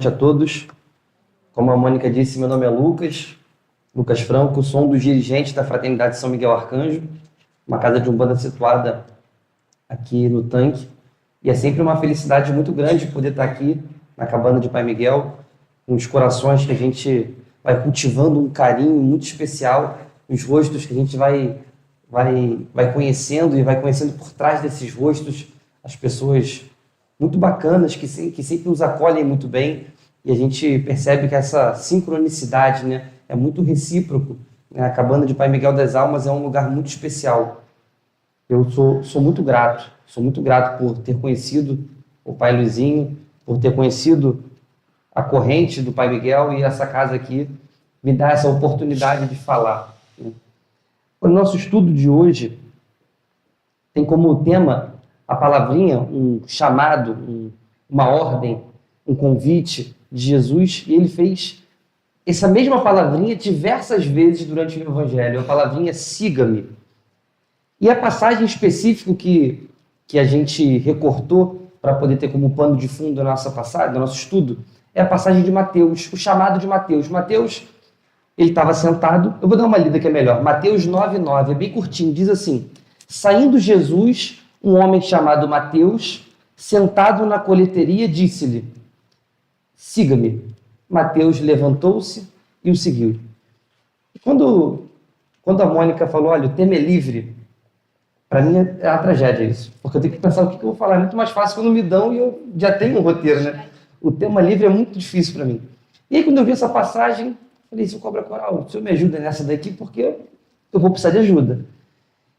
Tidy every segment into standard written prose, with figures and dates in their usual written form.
A todos. Como a Mônica disse, meu nome é Lucas Franco, sou um dos dirigentes da Fraternidade São Miguel Arcanjo, uma casa de umbanda situada aqui no Tanque. E é sempre uma felicidade muito grande poder estar aqui na cabana de Pai Miguel, com os corações que a gente vai cultivando um carinho muito especial, os rostos que a gente vai conhecendo e vai conhecendo por trás desses rostos as pessoas muito bacanas que sempre nos acolhem muito bem, e a gente percebe que essa sincronicidade, né, é muito recíproco, né? A cabana de Pai Miguel das Almas é um lugar muito especial. Eu sou muito grato por ter conhecido o Pai Luizinho, por ter conhecido a corrente do Pai Miguel, e essa casa aqui me dá essa oportunidade de falar, né? O nosso estudo de hoje tem como tema a palavrinha, um chamado, uma ordem, um convite de Jesus, e ele fez essa mesma palavrinha diversas vezes durante o Evangelho, a palavrinha siga-me. E a passagem específica que a gente recortou para poder ter como pano de fundo da nossa passagem, do nosso estudo, é a passagem de Mateus, o chamado de Mateus. Mateus, ele estava sentado, eu vou dar uma lida que é melhor, Mateus 9:9, é bem curtinho, diz assim: saindo Jesus, um homem chamado Mateus, sentado na coleteria, disse-lhe: siga-me. Mateus levantou-se e o seguiu. Quando a Mônica falou, olha, o tema é livre, para mim é uma tragédia isso, porque eu tenho que pensar o que eu vou falar. É muito mais fácil quando me dão e eu já tenho um roteiro, né? O tema livre é muito difícil para mim. E aí, quando eu vi essa passagem, falei, seu Cobra Coral, o senhor me ajuda nessa daqui, porque eu vou precisar de ajuda.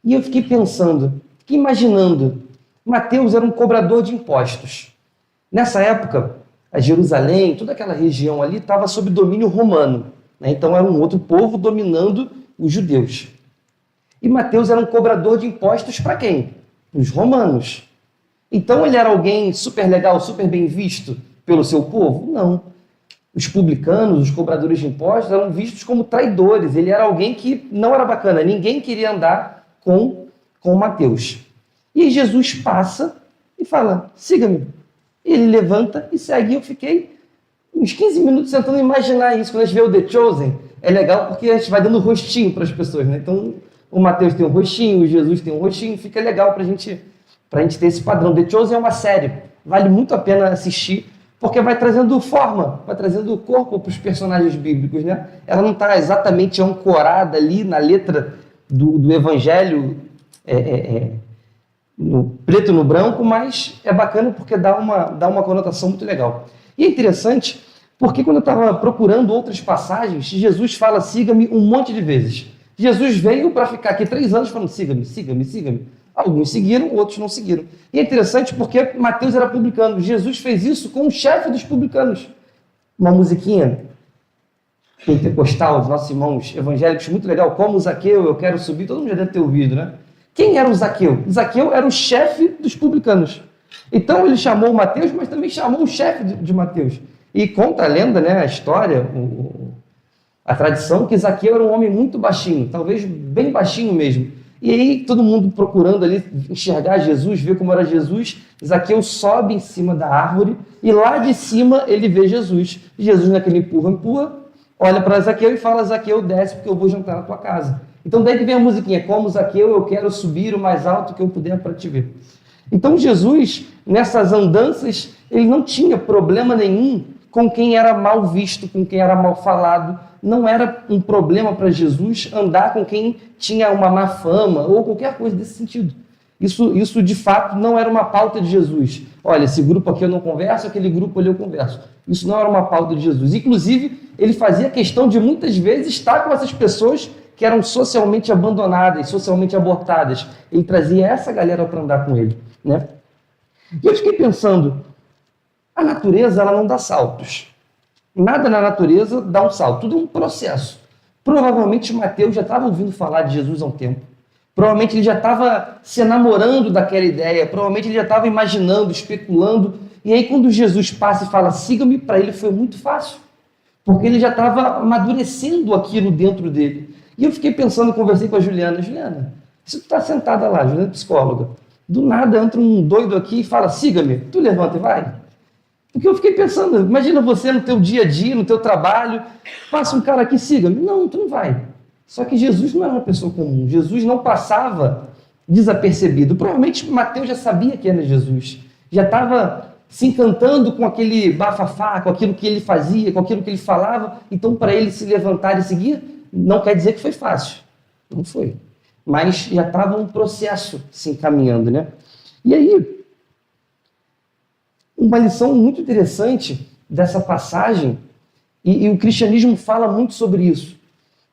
E eu fiquei pensando, fiquei imaginando, Mateus era um cobrador de impostos. Nessa época, a Jerusalém, toda aquela região ali estava sob domínio romano, né? Então era um outro povo dominando os judeus. E Mateus era um cobrador de impostos para quem? Os romanos. Então ele era alguém super legal, super bem visto pelo seu povo? Não. Os publicanos, os cobradores de impostos, eram vistos como traidores. Ele era alguém que não era bacana. Ninguém queria andar com Mateus. E aí Jesus passa e fala, siga-me. Ele levanta e segue. Eu fiquei uns 15 minutos tentando imaginar isso. Quando a gente vê o The Chosen, é legal porque a gente vai dando rostinho para as pessoas, né? Então, o Mateus tem um rostinho, o Jesus tem um rostinho, fica legal para a gente ter esse padrão. The Chosen é uma série, vale muito a pena assistir, porque vai trazendo forma, vai trazendo corpo para os personagens bíblicos, né? Ela não está exatamente ancorada ali na letra do Evangelho, no preto no branco, mas é bacana porque dá uma conotação muito legal. E é interessante porque quando eu estava procurando outras passagens, Jesus fala siga-me um monte de vezes. Jesus veio para ficar aqui 3 anos falando siga-me, siga-me, siga-me. Alguns seguiram, outros não seguiram. E é interessante porque Mateus era publicano. Jesus fez isso com o chefe dos publicanos. Uma musiquinha pentecostal dos nossos irmãos evangélicos, muito legal, como o Zaqueu, eu quero subir, todo mundo já deve ter ouvido, né? Quem era o Zaqueu? Zaqueu era o chefe dos publicanos. Então ele chamou Mateus, mas também chamou o chefe de Mateus. E conta a lenda, né, a história, a tradição, que Zaqueu era um homem muito baixinho, talvez bem baixinho mesmo. E aí todo mundo procurando ali enxergar Jesus, ver como era Jesus, Zaqueu sobe em cima da árvore e lá de cima ele vê Jesus. Jesus naquele empurra, olha para Zaqueu e fala, Zaqueu, desce porque eu vou jantar na tua casa. Então daí que vem a musiquinha, como Zaqueu, eu quero subir o mais alto que eu puder para te ver. Então Jesus, nessas andanças, ele não tinha problema nenhum com quem era mal visto, com quem era mal falado. Não era um problema para Jesus andar com quem tinha uma má fama ou qualquer coisa desse sentido. Isso de fato não era uma pauta de Jesus. Olha, esse grupo aqui eu não converso, aquele grupo ali eu converso. Isso não era uma pauta de Jesus. Inclusive, ele fazia questão de muitas vezes estar com essas pessoas que eram socialmente abandonadas, socialmente abortadas. Ele trazia essa galera para andar com ele, né? E eu fiquei pensando, a natureza ela não dá saltos. Nada na natureza dá um salto, tudo é um processo. Provavelmente Mateus já estava ouvindo falar de Jesus há um tempo. Provavelmente ele já estava se enamorando daquela ideia, provavelmente ele já estava imaginando, especulando. E aí quando Jesus passa e fala, siga-me, para ele foi muito fácil. Porque ele já estava amadurecendo aquilo dentro dele. E eu fiquei pensando, conversei com a Juliana, se tu está sentada lá, Juliana é psicóloga, do nada entra um doido aqui e fala, siga-me, tu levanta e vai. Porque eu fiquei pensando, imagina você no teu dia a dia, no teu trabalho, passa um cara aqui, siga. Não, tu não vai. Só que Jesus não era uma pessoa comum. Jesus não passava desapercebido. Provavelmente Mateus já sabia que era Jesus. Já estava se encantando com aquele bafafá, com aquilo que ele fazia, com aquilo que ele falava. Então, para ele se levantar e seguir, não quer dizer que foi fácil. Não foi. Mas já estava um processo se encaminhando, né? E aí, uma lição muito interessante dessa passagem, e o cristianismo fala muito sobre isso.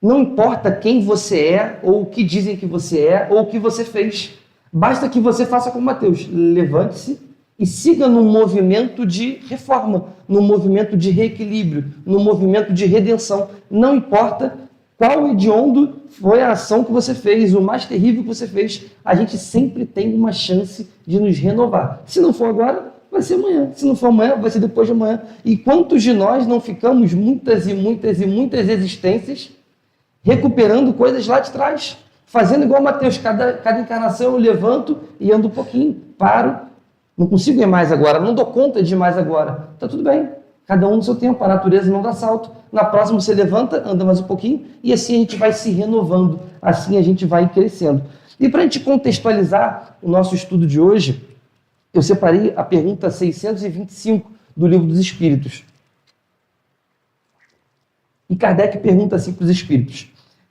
Não importa quem você é, ou o que dizem que você é, ou o que você fez. Basta que você faça como Mateus. Levante-se e siga num movimento de reforma, num movimento de reequilíbrio, num movimento de redenção. Não importa qual hediondo foi a ação que você fez, o mais terrível que você fez, a gente sempre tem uma chance de nos renovar. Se não for agora, vai ser amanhã. Se não for amanhã, vai ser depois de amanhã. E quantos de nós não ficamos muitas e muitas e muitas existências recuperando coisas lá de trás, fazendo igual Mateus, cada encarnação eu levanto e ando um pouquinho, paro, não consigo ir mais agora, não dou conta de ir mais agora. Está tudo bem, cada um no seu tempo, a natureza não dá salto. Na próxima você levanta, anda mais um pouquinho, e assim a gente vai se renovando, assim a gente vai crescendo. E para a gente contextualizar o nosso estudo de hoje, eu separei a pergunta 625 do Livro dos Espíritos. E Kardec pergunta assim para os espíritos: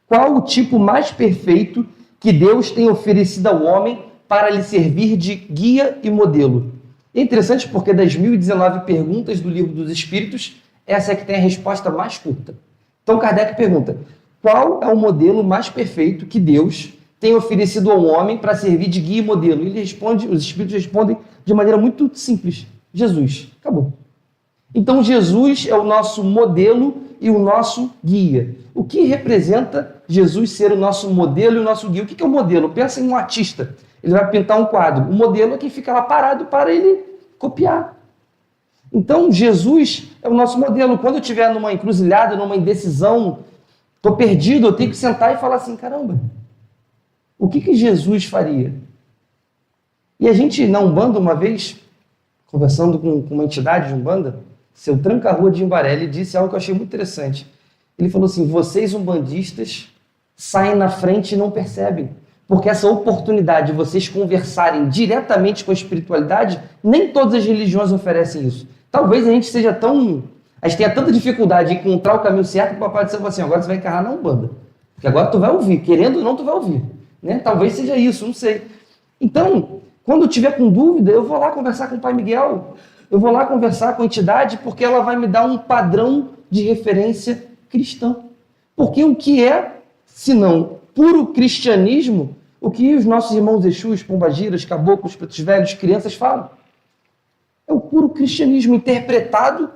qual o tipo mais perfeito que Deus tem oferecido ao homem para lhe servir de guia e modelo? É interessante porque das 1019 perguntas do Livro dos Espíritos, essa é que tem a resposta mais curta. Então Kardec pergunta: qual é o modelo mais perfeito que Deus tem oferecido ao homem para servir de guia e modelo? Ele responde, os espíritos respondem de maneira muito simples: Jesus. Acabou. Então Jesus é o nosso modelo e o nosso guia. O que representa Jesus ser o nosso modelo e o nosso guia? O que é o modelo? Pensa em um artista. Ele vai pintar um quadro. O modelo é quem fica lá parado para ele copiar. Então Jesus é o nosso modelo. Quando eu estiver numa encruzilhada, numa indecisão, estou perdido, eu tenho que sentar e falar assim: caramba, o que Jesus faria? E a gente, na Umbanda, uma vez, conversando com uma entidade de Umbanda, seu Tranca-Rua de Imbaré, ele disse algo que eu achei muito interessante. Ele falou assim: vocês umbandistas saem na frente e não percebem, porque essa oportunidade de vocês conversarem diretamente com a espiritualidade, nem todas as religiões oferecem isso. Talvez a gente tenha tanta dificuldade de encontrar o caminho certo que o Papai do Céu falou assim: agora você vai encarnar na Umbanda, porque agora tu vai ouvir, querendo ou não tu vai ouvir, né? Talvez seja isso, não sei. Então, quando eu tiver com dúvida, eu vou lá conversar com o Pai Miguel, eu vou lá conversar com a entidade, porque ela vai me dar um padrão de referência cristã. Porque o que é, se não puro cristianismo, o que os nossos irmãos Exus, pombagiras, caboclos, pretos velhos, crianças falam? É o puro cristianismo interpretado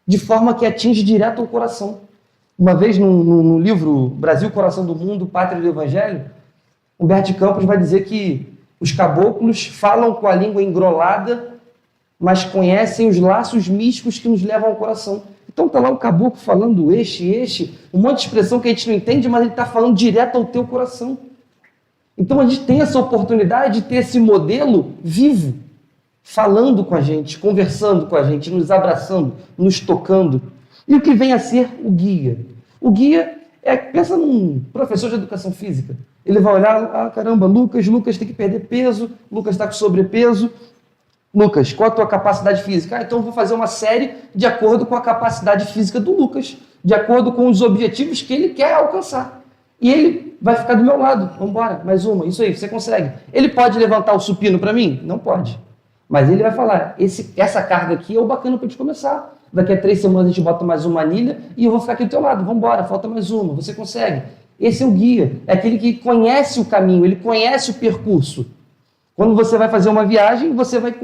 de forma que atinge direto ao coração. Uma vez no livro Brasil, Coração do Mundo, Pátria do Evangelho, Humberto de Campos vai dizer que os caboclos falam com a língua engrolada, mas conhecem os laços místicos que nos levam ao coração. Então está lá o caboclo falando um monte de expressão que a gente não entende, mas ele está falando direto ao teu coração. Então a gente tem essa oportunidade de ter esse modelo vivo, falando com a gente, conversando com a gente, nos abraçando, nos tocando. E o que vem a ser o guia? O guia pensa num professor de educação física. Ele vai olhar: caramba, Lucas tem que perder peso, Lucas está com sobrepeso. Lucas, qual a tua capacidade física? Então eu vou fazer uma série de acordo com a capacidade física do Lucas, de acordo com os objetivos que ele quer alcançar. E ele vai ficar do meu lado. Vamos embora, mais uma. Isso aí, você consegue. Ele pode levantar o supino para mim? Não pode. Mas ele vai falar: essa carga aqui é o bacana para a gente começar. Daqui a 3 semanas a gente bota mais uma anilha e eu vou ficar aqui do teu lado. Vamos embora, falta mais uma. Você consegue. Esse é o guia. É aquele que conhece o caminho, ele conhece o percurso. Quando você vai fazer uma viagem, você vai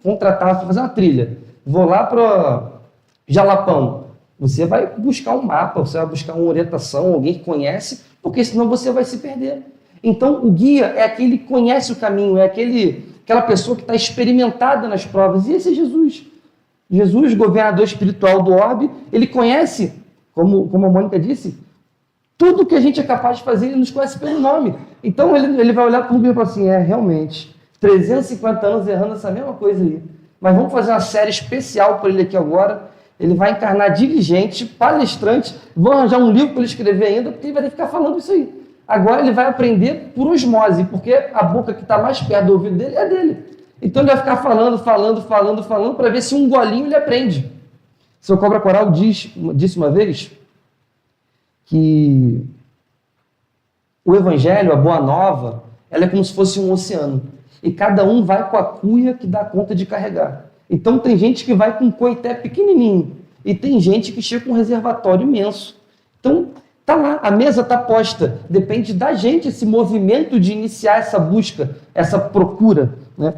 contratar, fazer uma trilha. Vou lá para Jalapão. Você vai buscar um mapa, você vai buscar uma orientação, alguém que conhece, porque senão você vai se perder. Então, o guia é aquele que conhece o caminho, é aquela pessoa que está experimentada nas provas. E esse é Jesus. Jesus, governador espiritual do orbe, ele conhece, como a Mônica disse, tudo que a gente é capaz de fazer, ele nos conhece pelo nome. Então, ele vai olhar para o mundo e falar assim: realmente, 350 anos errando essa mesma coisa aí. mas vamos fazer uma série especial para ele aqui agora. Ele vai encarnar dirigente, palestrante, vou arranjar um livro para ele escrever ainda, porque ele vai ter que ficar falando isso aí. Agora ele vai aprender por osmose, porque a boca que está mais perto do ouvido dele é dele. Então ele vai ficar falando, para ver se um golinho ele aprende. Seu Cobra Coral disse uma vez que o Evangelho, a Boa Nova, ela é como se fosse um oceano. E cada um vai com a cuia que dá conta de carregar. Então tem gente que vai com um coité pequenininho. E tem gente que chega com um reservatório imenso. Então tá lá, a mesa está posta. Depende da gente esse movimento de iniciar essa busca, essa procura, né?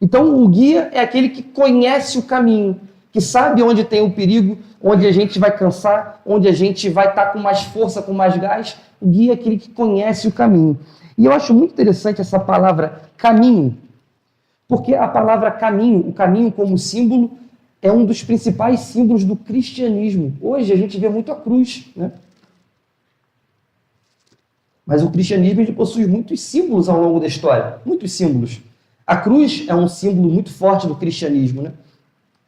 Então o guia é aquele que conhece o caminho, que sabe onde tem o perigo, onde a gente vai cansar, onde a gente vai estar com mais força, com mais gás. O guia é aquele que conhece o caminho. E eu acho muito interessante essa palavra caminho, porque a palavra caminho, o caminho como símbolo, é um dos principais símbolos do cristianismo. Hoje a gente vê muito a cruz, né? Mas o cristianismo ele possui muitos símbolos ao longo da história, muitos símbolos. A cruz é um símbolo muito forte do cristianismo, né?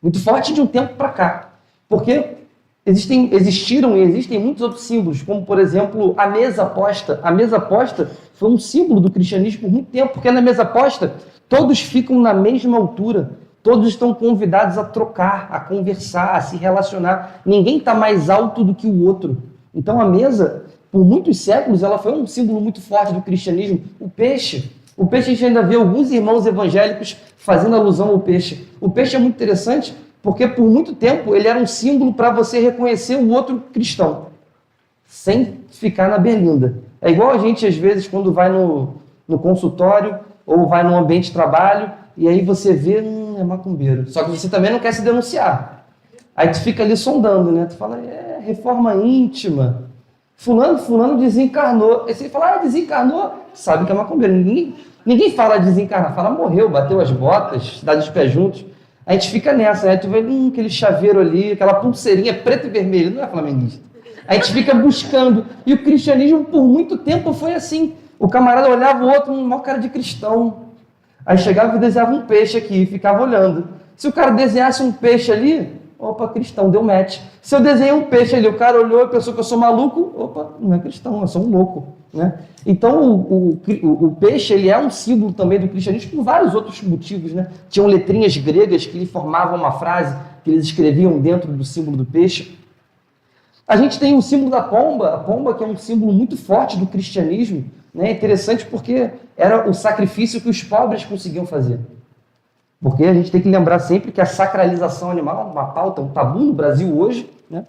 Muito forte de um tempo para cá, porque existiram e existem muitos outros símbolos, como, por exemplo, a mesa posta. A mesa posta foi um símbolo do cristianismo por muito tempo, porque na mesa posta todos ficam na mesma altura, todos estão convidados a trocar, a conversar, a se relacionar. Ninguém está mais alto do que o outro. Então a mesa, por muitos séculos, ela foi um símbolo muito forte do cristianismo. O peixe a gente ainda vê alguns irmãos evangélicos fazendo alusão ao peixe. O peixe é muito interessante porque por muito tempo ele era um símbolo para você reconhecer o outro cristão, sem ficar na berlinda. É igual a gente, às vezes, quando vai no consultório ou vai num ambiente de trabalho e aí você vê, é macumbeiro. Só que você também não quer se denunciar. Aí tu fica ali sondando, né? Tu fala, reforma íntima. Fulano desencarnou. Aí você fala, desencarnou? Sabe que é macumbeiro. Ninguém fala desencarnar, fala morreu, bateu as botas, dá os pés juntos. A gente fica nessa, né? Tu vê aquele chaveiro ali, aquela pulseirinha preta e vermelha, não é flamenguista. A gente fica buscando. E o cristianismo, por muito tempo, foi assim. O camarada olhava o outro, um maior cara de cristão. Aí chegava e desenhava um peixe aqui e ficava olhando. Se o cara desenhasse um peixe ali, opa, cristão, deu match. Se eu desenhei um peixe ali, o cara olhou e pensou que eu sou maluco, opa, não é cristão, eu sou um louco, né? Então, o peixe, ele é um símbolo também do cristianismo por vários outros motivos, né? Tinham letrinhas gregas que lhe formavam uma frase, que eles escreviam dentro do símbolo do peixe. A gente tem o símbolo da pomba, a pomba que é um símbolo muito forte do cristianismo, né? É interessante porque era o sacrifício que os pobres conseguiam fazer. Porque a gente tem que lembrar sempre que a sacralização animal, uma pauta, um tabu no Brasil hoje, né?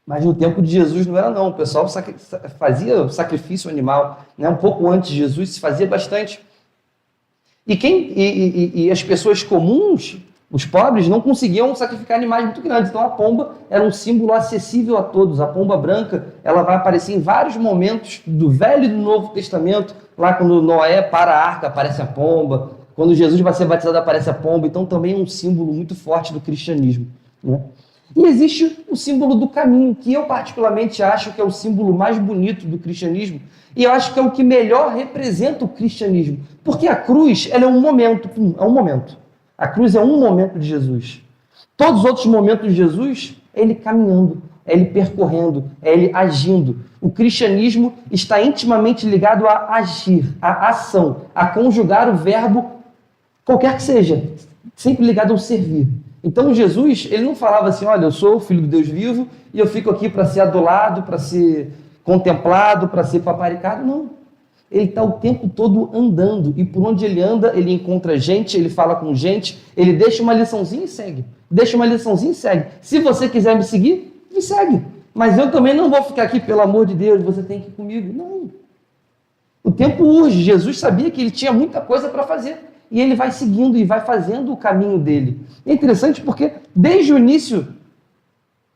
Mas no tempo de Jesus não era não, o pessoal fazia sacrifício animal, né? Um pouco antes de Jesus se fazia bastante. E as pessoas comuns, os pobres, não conseguiam sacrificar animais muito grandes, então a pomba era um símbolo acessível a todos. A pomba branca, ela vai aparecer em vários momentos do Velho e do Novo Testamento, lá quando Noé para a arca aparece a pomba, quando Jesus vai ser batizado aparece a pomba, então também é um símbolo muito forte do cristianismo, né? E existe o símbolo do caminho, que eu particularmente acho que é o símbolo mais bonito do cristianismo, e eu acho que é o que melhor representa o cristianismo, porque a cruz, ela é um momento, é um momento. A cruz é um momento de Jesus. Todos os outros momentos de Jesus, é ele caminhando, é ele percorrendo, é ele agindo. O cristianismo está intimamente ligado a agir, a ação, a conjugar o verbo qualquer que seja, sempre ligado ao servir. Então Jesus, ele não falava assim, olha, eu sou o Filho de Deus vivo e eu fico aqui para ser adulado, para ser contemplado, para ser paparicado. Não. Ele está o tempo todo andando e por onde ele anda, ele encontra gente, ele fala com gente, ele deixa uma liçãozinha e segue. Deixa uma liçãozinha e segue. Se você quiser me seguir, me segue. Mas eu também não vou ficar aqui, pelo amor de Deus, você tem que ir comigo. Não. O tempo urge. Jesus sabia que ele tinha muita coisa para fazer. E ele vai seguindo e vai fazendo o caminho dele. É interessante porque desde o início,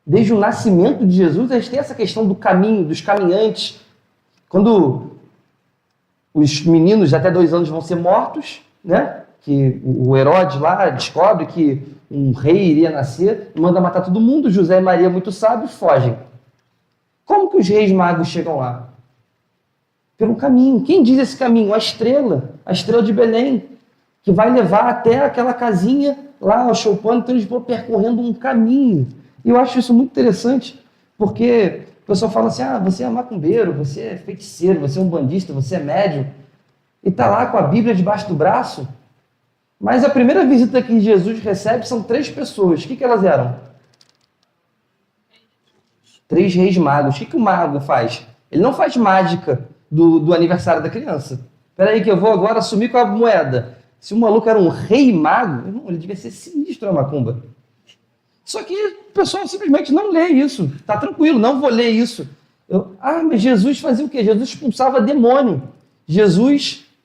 desde o nascimento de Jesus, a gente tem essa questão do caminho, dos caminhantes. Quando os meninos de até 2 anos vão ser mortos, né? Que o Herodes lá descobre que um rei iria nascer, manda matar todo mundo, José e Maria, muito sábios, fogem. Como que os reis magos chegam lá? Pelo caminho. Quem diz esse caminho? A estrela de Belém, que vai levar até aquela casinha lá ao Choupano, então eles vão percorrendo um caminho. E eu acho isso muito interessante, porque o pessoal fala assim, você é macumbeiro, você é feiticeiro, você é um bandista, você é médium, e está lá com a Bíblia debaixo do braço, mas a primeira visita que Jesus recebe são 3 pessoas. O que elas eram? 3 reis magos. O que o mago faz? Ele não faz mágica do aniversário da criança. Espera aí que eu vou agora assumir com a moeda. Se o maluco era um rei mago, ele devia ser sinistro a macumba. Só que o pessoal simplesmente não lê isso. Tá tranquilo, não vou ler isso. Mas Jesus fazia o quê? Jesus expulsava demônio.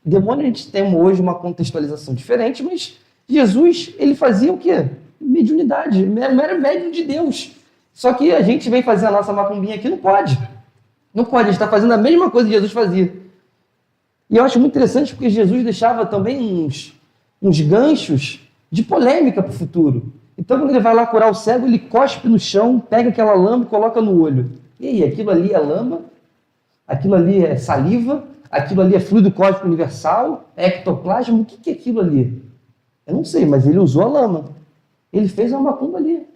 Demônio a gente tem hoje uma contextualização diferente, mas Jesus, ele fazia o quê? Mediunidade, era médium de Deus. Só que a gente vem fazer a nossa macumbinha aqui, não pode. Não pode, a gente está fazendo a mesma coisa que Jesus fazia. E eu acho muito interessante porque Jesus deixava também uns ganchos de polêmica para o futuro. Então, quando ele vai lá curar o cego, ele cospe no chão, pega aquela lama e coloca no olho. E aí, aquilo ali é lama, aquilo ali é saliva, aquilo ali é fluido cósmico universal, é ectoplasma, o que é aquilo ali? Eu não sei, mas ele usou a lama. Ele fez uma macumba ali.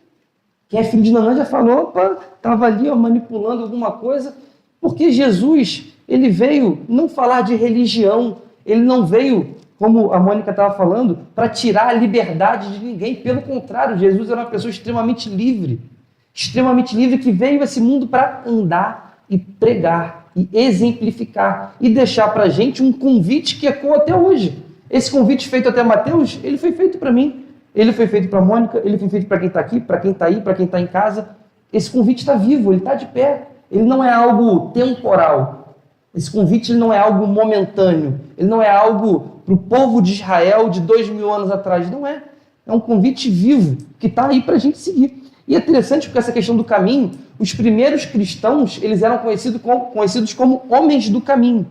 Quem é filho de Nanã já falou, estava ali manipulando alguma coisa, porque Jesus, ele veio não falar de religião, ele não veio, como a Mônica estava falando, para tirar a liberdade de ninguém. Pelo contrário, Jesus era uma pessoa extremamente livre que veio a esse mundo para andar e pregar e exemplificar e deixar para a gente um convite que ecoa até hoje. Esse convite feito até Mateus, ele foi feito para mim, ele foi feito para a Mônica, ele foi feito para quem está aqui, para quem está aí, para quem está em casa. Esse convite está vivo, ele está de pé, ele não é algo temporal. Esse convite ele não é algo momentâneo, ele não é algo para o povo de Israel de 2000 anos atrás, não é. É um convite vivo que está aí para a gente seguir. E é interessante porque essa questão do caminho, os primeiros cristãos, eles eram conhecidos como homens do caminho.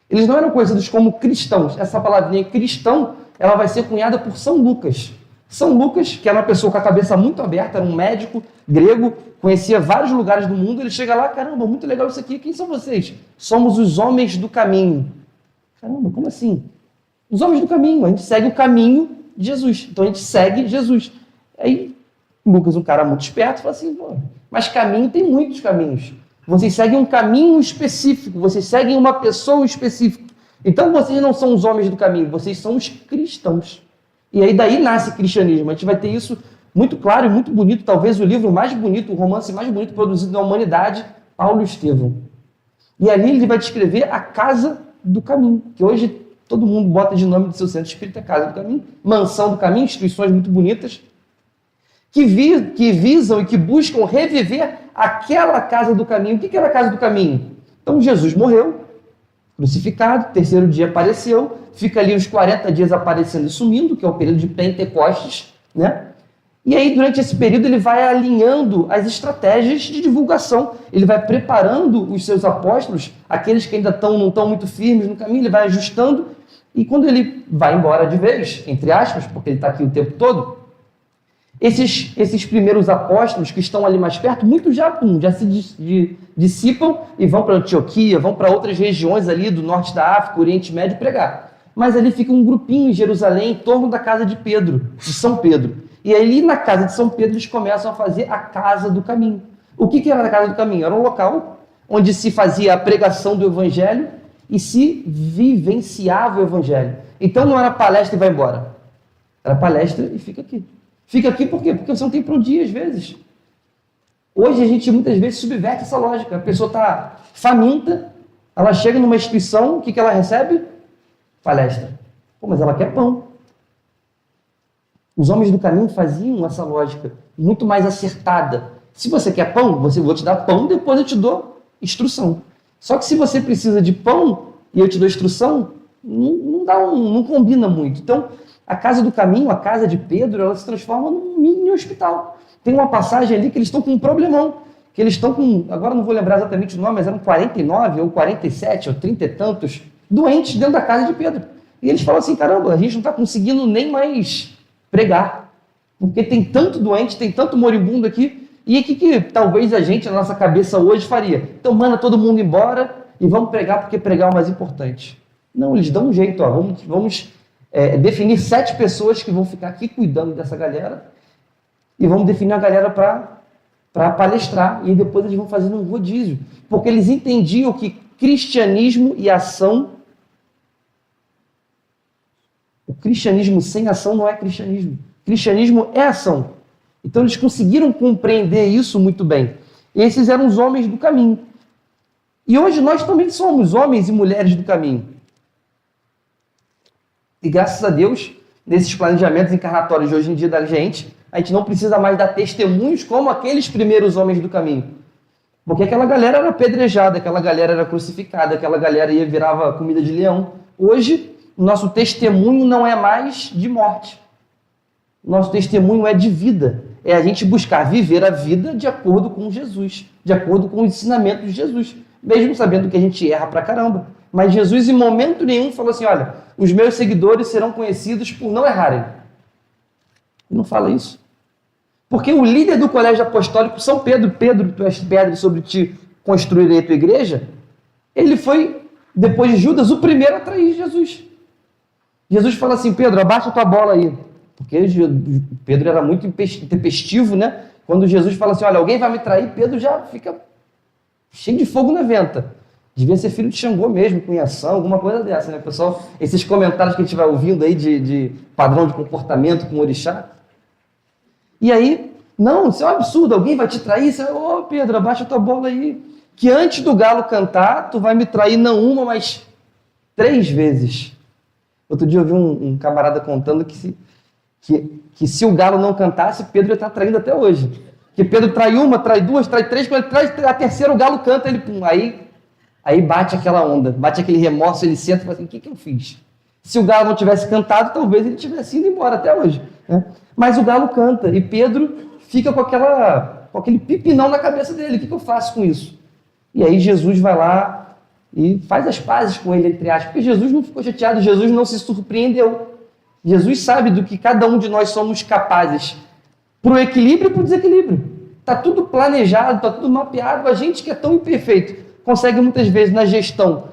Eles não eram conhecidos como cristãos. Essa palavrinha cristão, ela vai ser cunhada por São Lucas. São Lucas, que era uma pessoa com a cabeça muito aberta, era um médico grego, conhecia vários lugares do mundo, ele chega lá, caramba, muito legal isso aqui, quem são vocês? Somos os homens do caminho. Caramba, como assim? Os homens do caminho, a gente segue o caminho de Jesus. Então a gente segue Jesus. Aí Lucas, um cara muito esperto, fala assim, mas caminho tem muitos caminhos. Vocês seguem um caminho específico, vocês seguem uma pessoa específica. Então vocês não são os homens do caminho, vocês são os cristãos. E aí daí nasce o cristianismo. A gente vai ter isso muito claro e muito bonito, talvez o livro mais bonito, o romance mais bonito produzido na humanidade, Paulo e Estevão. E ali ele vai descrever a casa do caminho, que hoje todo mundo bota de nome do seu centro espírita, Casa do Caminho, Mansão do Caminho, instituições muito bonitas, que visam e que buscam reviver aquela casa do caminho. O que era a casa do caminho? Então Jesus morreu, crucificado, terceiro dia apareceu, fica ali uns 40 dias aparecendo e sumindo, que é o período de Pentecostes, né? E aí, durante esse período, ele vai alinhando as estratégias de divulgação, ele vai preparando os seus apóstolos, aqueles que ainda não estão muito firmes no caminho, ele vai ajustando, e quando ele vai embora de vez, entre aspas, porque ele está aqui o tempo todo, esses primeiros apóstolos que estão ali mais perto, muitos já se dissipam e vão para Antioquia, vão para outras regiões ali do norte da África, Oriente Médio pregar. Mas ali fica um grupinho em Jerusalém em torno da casa de Pedro, de São Pedro. E ali na casa de São Pedro eles começam a fazer a Casa do Caminho. O que era a Casa do Caminho? Era um local onde se fazia a pregação do Evangelho e se vivenciava o Evangelho. Então não era palestra e vai embora. Era palestra e fica aqui. Fica aqui por quê? Porque você não tem para onde ir às vezes. Hoje a gente muitas vezes subverte essa lógica. A pessoa está faminta, ela chega numa instituição, o que ela recebe? Palestra. Pô, mas ela quer pão. Os homens do caminho faziam essa lógica muito mais acertada. Se você quer pão, vou te dar pão, depois eu te dou instrução. Só que se você precisa de pão e eu te dou instrução, não combina muito. Então, a Casa do Caminho, a casa de Pedro, ela se transforma num mini hospital. Tem uma passagem ali que eles estão com um problemão, que eles estão com, agora não vou lembrar exatamente o nome, mas eram 49 ou 47 ou 30 e tantos doentes dentro da casa de Pedro. E eles falam assim, caramba, a gente não está conseguindo nem mais pregar, porque tem tanto doente, tem tanto moribundo aqui, e o que talvez a gente, na nossa cabeça hoje, faria? Então manda todo mundo embora e vamos pregar, porque pregar é o mais importante. Não, eles dão um jeito, vamos definir 7 pessoas que vão ficar aqui cuidando dessa galera e vamos definir a galera para palestrar, e depois eles vão fazendo um rodízio, porque eles entendiam que cristianismo e ação, o cristianismo sem ação não é cristianismo. Cristianismo é ação. Então eles conseguiram compreender isso muito bem. Esses eram os homens do caminho. E hoje nós também somos homens e mulheres do caminho. E graças a Deus, nesses planejamentos encarnatórios de hoje em dia da gente, a gente não precisa mais dar testemunhos como aqueles primeiros homens do caminho. Porque aquela galera era apedrejada, aquela galera era crucificada, aquela galera virava comida de leão. Hoje, o nosso testemunho não é mais de morte. Nosso testemunho é de vida. É a gente buscar viver a vida de acordo com Jesus, de acordo com o ensinamento de Jesus, mesmo sabendo que a gente erra pra caramba. Mas Jesus, em momento nenhum, falou assim, olha, os meus seguidores serão conhecidos por não errarem. Ele não fala isso. Porque o líder do colégio apostólico, São Pedro, tu és pedra, sobre ti construirei a tua igreja, ele foi, depois de Judas, o primeiro a trair Jesus. Jesus fala assim, Pedro, abaixa tua bola aí. Porque Pedro era muito intempestivo, né? Quando Jesus fala assim, olha, alguém vai me trair, Pedro já fica cheio de fogo na venta. Devia ser filho de Xangô mesmo, cunhação, alguma coisa dessa, né, pessoal? Esses comentários que a gente vai ouvindo aí de padrão de comportamento com orixá. E aí, não, isso é um absurdo, alguém vai te trair? Ô, Pedro, abaixa tua bola aí. Que antes do galo cantar, tu vai me trair não uma, mas 3 vezes. Outro dia eu vi um camarada contando que se o galo não cantasse, Pedro ia estar traindo até hoje. Que Pedro trai uma, trai 2, trai 3, quando ele trai a terceira, o galo canta, ele pum, aí bate aquela onda, bate aquele remorso, ele senta e fala assim, o que eu fiz? Se o galo não tivesse cantado, talvez ele tivesse ido embora até hoje. Né? Mas o galo canta, e Pedro fica com aquele pipinão na cabeça dele, o que eu faço com isso? E aí Jesus vai lá e faz as pazes com ele, entre aspas, porque Jesus não ficou chateado, Jesus não se surpreendeu. Jesus sabe do que cada um de nós somos capazes, para o equilíbrio e para o desequilíbrio. Está tudo planejado, está tudo mapeado. A gente que é tão imperfeito consegue muitas vezes na gestão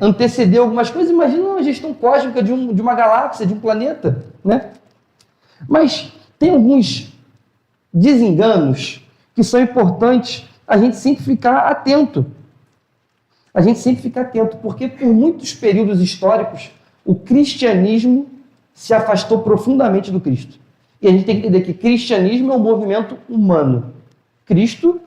anteceder algumas coisas. Imagina uma gestão cósmica de uma galáxia, de um planeta. Né? Mas tem alguns desenganos que são importantes a gente sempre ficar atento. A gente sempre fica atento, porque por muitos períodos históricos o cristianismo se afastou profundamente do Cristo. E a gente tem que entender que cristianismo é um movimento humano. Cristo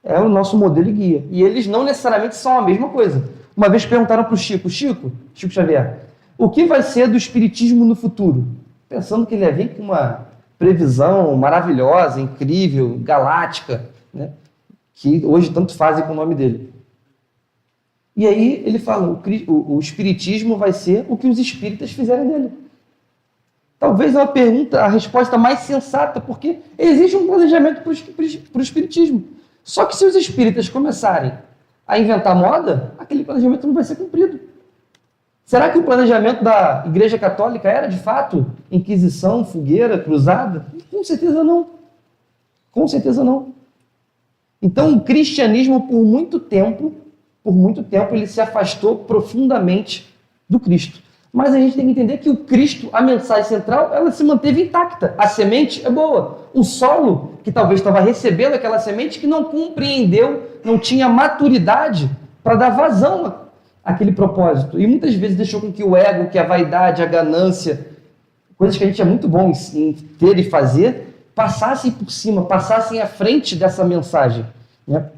é o nosso modelo e guia. E eles não necessariamente são a mesma coisa. Uma vez perguntaram para o Chico Xavier, o que vai ser do espiritismo no futuro? Pensando que ele ia vir com uma previsão maravilhosa, incrível, galáctica, né? Que hoje tanto fazem com o nome dele. E aí ele fala, o espiritismo vai ser o que os espíritas fizerem dele. Talvez é uma pergunta, a resposta mais sensata, porque existe um planejamento para o espiritismo. Só que se os espíritas começarem a inventar moda, aquele planejamento não vai ser cumprido. Será que o planejamento da Igreja Católica era, de fato, Inquisição, fogueira, cruzada? Com certeza não. Com certeza não. Então, o cristianismo, por muito tempo, ele se afastou profundamente do Cristo. Mas a gente tem que entender que o Cristo, a mensagem central, ela se manteve intacta. A semente é boa. O solo, que talvez estava recebendo aquela semente, que não compreendeu, não tinha maturidade para dar vazão àquele propósito. E muitas vezes deixou com que o ego, que a vaidade, a ganância, coisas que a gente é muito bom em ter e fazer, passassem por cima, passassem à frente dessa mensagem. Né?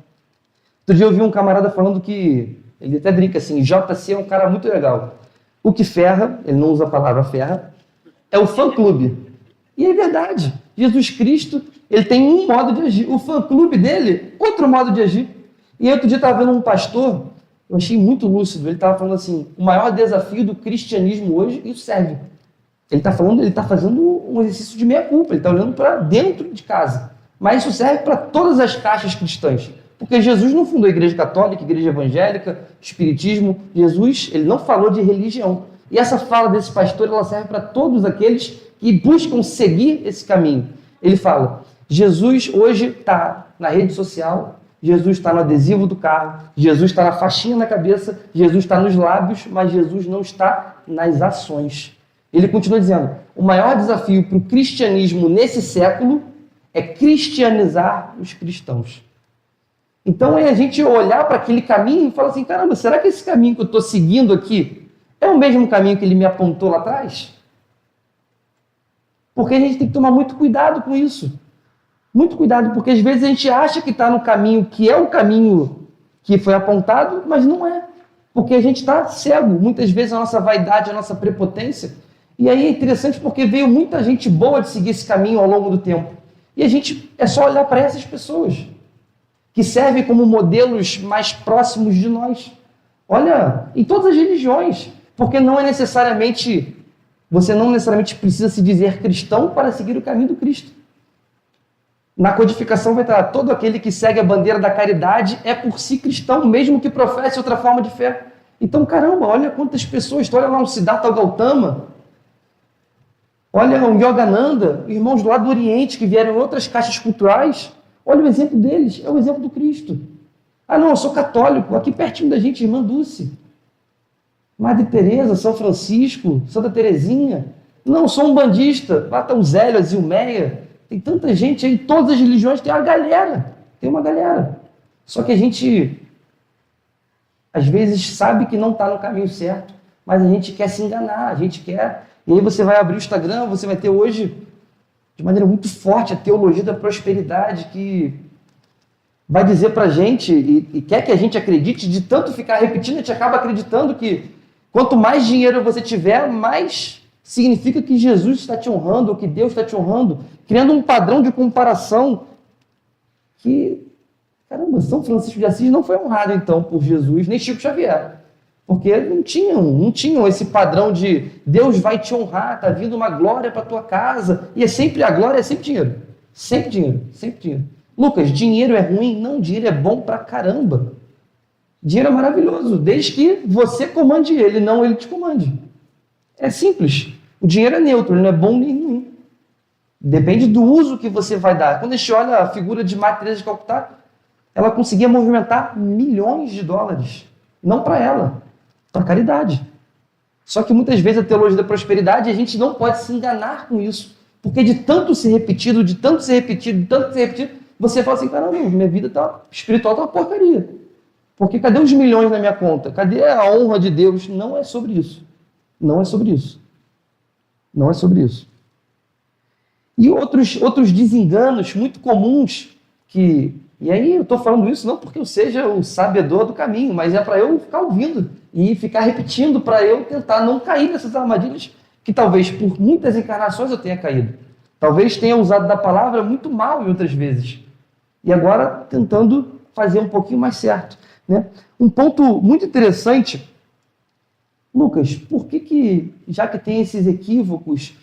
Outro dia eu vi um camarada falando que, ele até brinca assim, JC é um cara muito legal. O que ferra, ele não usa a palavra ferra, é o fã-clube. E é verdade. Jesus Cristo, ele tem um modo de agir. O fã-clube dele, outro modo de agir. E outro dia eu estava vendo um pastor, eu achei muito lúcido, ele estava falando assim, o maior desafio do cristianismo hoje, isso serve. Ele está fazendo um exercício de meia-culpa, ele está olhando para dentro de casa. Mas isso serve para todas as caixas cristãs. Porque Jesus não fundou a igreja católica, igreja evangélica, espiritismo. Jesus, ele não falou de religião. E essa fala desse pastor, ela serve para todos aqueles que buscam seguir esse caminho. Ele fala, Jesus hoje está na rede social, Jesus está no adesivo do carro, Jesus está na faixinha na cabeça, Jesus está nos lábios, mas Jesus não está nas ações. Ele continua dizendo, o maior desafio para o cristianismo nesse século é cristianizar os cristãos. Então é a gente olhar para aquele caminho e falar assim, caramba, será que esse caminho que eu estou seguindo aqui é o mesmo caminho que ele me apontou lá atrás? Porque a gente tem que tomar muito cuidado com isso. Muito cuidado, porque às vezes a gente acha que está no caminho que é o caminho que foi apontado, mas não é. Porque a gente está cego. Muitas vezes a nossa vaidade, a nossa prepotência. E aí é interessante porque veio muita gente boa de seguir esse caminho ao longo do tempo. E a gente é só olhar para essas pessoas que servem como modelos mais próximos de nós. Olha, em todas as religiões, porque não é necessariamente, você não necessariamente precisa se dizer cristão para seguir o caminho do Cristo. Na codificação vai estar, todo aquele que segue a bandeira da caridade é por si cristão, mesmo que professe outra forma de fé. Então, caramba, olha quantas pessoas, olha lá um Siddhartha Gautama, olha um Yogananda, irmãos do lado do Oriente que vieram em outras caixas culturais, olha o exemplo deles, é o exemplo do Cristo. Ah não, eu sou católico, aqui pertinho da gente, irmã Dulce, Madre Teresa, São Francisco, Santa Teresinha. Não, sou um bandista, lá está o Zélio, a Zilmeia. Tem tanta gente aí, todas as religiões, tem uma galera. Só que a gente, às vezes, sabe que não está no caminho certo, mas a gente quer se enganar, a gente quer... E aí você vai abrir o Instagram, você vai ter hoje, de maneira muito forte, a teologia da prosperidade, que vai dizer pra gente, e quer que a gente acredite, de tanto ficar repetindo, a gente acaba acreditando que quanto mais dinheiro você tiver, mais significa que Jesus está te honrando, ou que Deus está te honrando, criando um padrão de comparação que, caramba, São Francisco de Assis não foi honrado, então, por Jesus, nem Chico Xavier. Porque não tinham esse padrão de Deus vai te honrar, está vindo uma glória para a tua casa, e a glória é sempre dinheiro. Sempre dinheiro, sempre dinheiro. Lucas, dinheiro é ruim? Não, dinheiro é bom pra caramba. Dinheiro é maravilhoso, desde que você comande ele, não ele te comande. É simples. O dinheiro é neutro, ele não é bom nem ruim. Depende do uso que você vai dar. Quando a gente olha a figura de Madre Teresa de Calcutá, ela conseguia movimentar milhões de dólares. Não para ela, para caridade. Só que muitas vezes a teologia da prosperidade, a gente não pode se enganar com isso. Porque de tanto ser repetido, você fala assim, caramba, minha vida espiritual está uma porcaria. Porque cadê os milhões na minha conta? Cadê a honra de Deus? Não é sobre isso. Não é sobre isso. Não é sobre isso. E outros desenganos muito comuns que... E aí eu estou falando isso não porque eu seja o sabedor do caminho, mas é para eu ficar ouvindo e ficar repetindo para eu tentar não cair nessas armadilhas que talvez por muitas encarnações eu tenha caído. Talvez tenha usado da palavra muito mal em outras vezes. E agora tentando fazer um pouquinho mais certo. Né? Um ponto muito interessante... Lucas, por que, já que tem esses equívocos,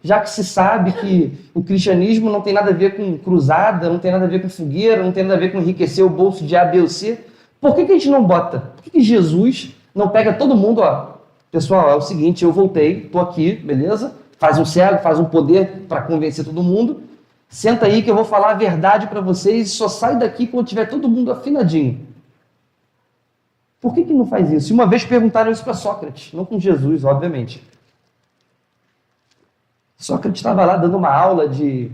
já que se sabe que o cristianismo não tem nada a ver com cruzada, não tem nada a ver com fogueira, não tem nada a ver com enriquecer o bolso de A, B ou C, por que a gente não bota? Por que Jesus não pega todo mundo, ó, pessoal, é o seguinte, eu voltei, estou aqui, beleza? Faz um cego, faz um poder para convencer todo mundo, senta aí que eu vou falar a verdade para vocês e só sai daqui quando tiver todo mundo afinadinho. Por que não faz isso? E uma vez perguntaram isso para Sócrates, não com Jesus, obviamente. Sócrates estava lá dando uma aula de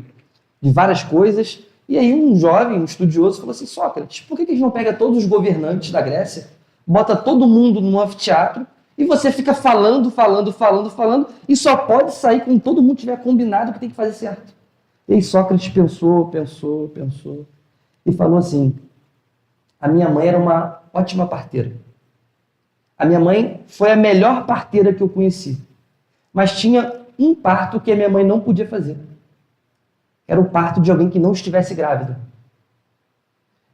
várias coisas, e aí um jovem, um estudioso, falou assim, Sócrates, por que a gente não pega todos os governantes da Grécia, bota todo mundo num anfiteatro, e você fica falando, e só pode sair quando todo mundo tiver combinado que tem que fazer certo. E aí Sócrates pensou, e falou assim, a minha mãe era uma ótima parteira. A minha mãe foi a melhor parteira que eu conheci. Mas tinha um parto que a minha mãe não podia fazer. Era o parto de alguém que não estivesse grávida.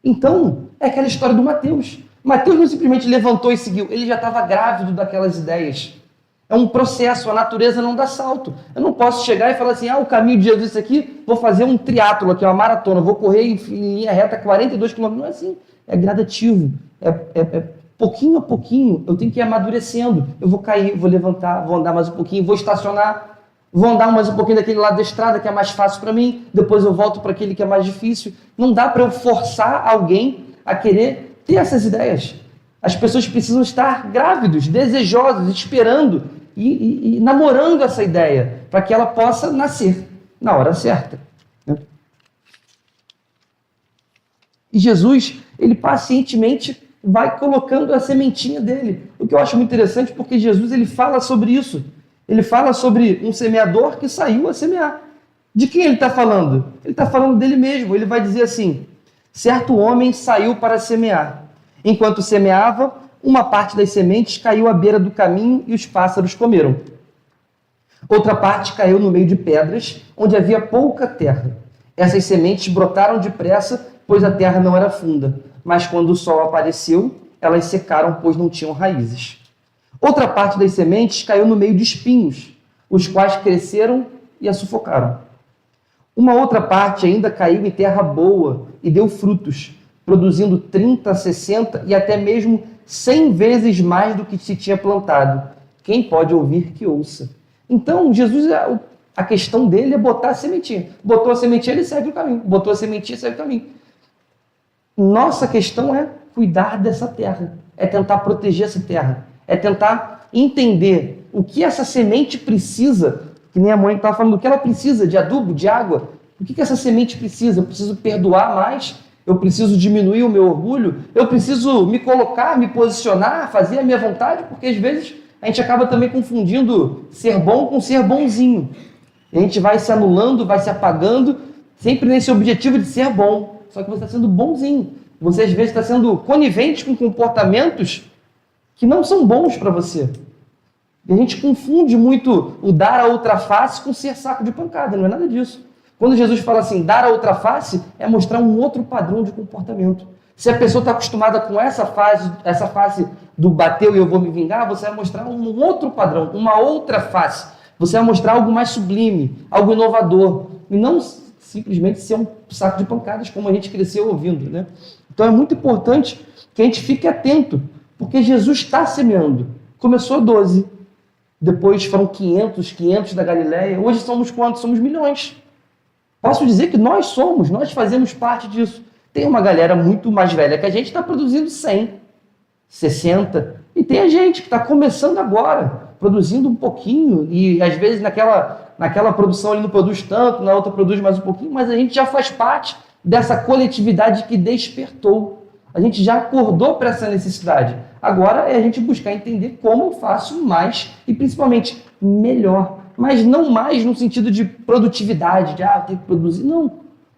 Então, é aquela história do Mateus. Mateus não simplesmente levantou e seguiu. Ele já estava grávido daquelas ideias. É um processo, a natureza não dá salto. Eu não posso chegar e falar assim, o caminho de Jesus aqui, vou fazer um triatlo aqui, uma maratona, vou correr em linha reta 42 km. Não é assim. É gradativo, pouquinho a pouquinho, eu tenho que ir amadurecendo. Eu vou cair, vou levantar, vou andar mais um pouquinho, vou estacionar. vou andar mais um pouquinho daquele lado da estrada que é mais fácil para mim, depois eu volto para aquele que é mais difícil. Não dá para eu forçar alguém a querer ter essas ideias. As pessoas precisam estar grávidos, desejosos, esperando e namorando essa ideia, para que ela possa nascer na hora certa. E Jesus, ele pacientemente vai colocando a sementinha dele. O que eu acho muito interessante, porque Jesus, ele fala sobre isso. Ele fala sobre um semeador que saiu a semear. De quem ele está falando? Ele está falando dele mesmo. Ele vai dizer assim: certo homem saiu para semear. Enquanto semeava, uma parte das sementes caiu à beira do caminho e os pássaros comeram. Outra parte caiu no meio de pedras, onde havia pouca terra. Essas sementes brotaram depressa, pois a terra não era funda. Mas quando o sol apareceu, elas secaram, pois não tinham raízes. Outra parte das sementes caiu no meio de espinhos, os quais cresceram e a sufocaram. Uma outra parte ainda caiu em terra boa e deu frutos, produzindo 30, 60 e até mesmo 100 vezes mais do que se tinha plantado. Quem pode ouvir, que ouça. Então, Jesus, a questão dele é botar a sementinha. Botou a sementinha, ele segue o caminho. Botou a sementinha, segue o caminho. Nossa questão é cuidar dessa terra, é tentar proteger essa terra, é tentar entender o que essa semente precisa, que nem a mãe estava falando, o que ela precisa de adubo, de água, o que essa semente precisa. Eu preciso perdoar mais, eu preciso diminuir o meu orgulho, eu preciso me colocar, me posicionar, fazer a minha vontade, porque às vezes a gente acaba também confundindo ser bom com ser bonzinho. E a gente vai se anulando, vai se apagando, sempre nesse objetivo de ser bom. Só que você está sendo bonzinho. Você às vezes está sendo conivente com comportamentos que não são bons para você. E a gente confunde muito o dar a outra face com ser saco de pancada. Não é nada disso. Quando Jesus fala assim, dar a outra face, é mostrar um outro padrão de comportamento. Se a pessoa está acostumada com essa face do bateu e eu vou me vingar, você vai mostrar um outro padrão, uma outra face. Você vai mostrar algo mais sublime, algo inovador. E não simplesmente ser um saco de pancadas, como a gente cresceu ouvindo, né? Então é muito importante que a gente fique atento, porque Jesus está semeando. Começou 12, depois foram 500 da Galileia, hoje somos quantos? Somos milhões. Posso dizer que nós fazemos parte disso. Tem uma galera muito mais velha que a gente está produzindo 100, 60, e tem a gente que está começando agora, produzindo um pouquinho, e às vezes naquela produção ele não produz tanto, na outra produz mais um pouquinho, mas a gente já faz parte dessa coletividade que despertou. A gente já acordou para essa necessidade. Agora é a gente buscar entender como eu faço mais e principalmente melhor. Mas não mais no sentido de produtividade, de eu tenho que produzir, não.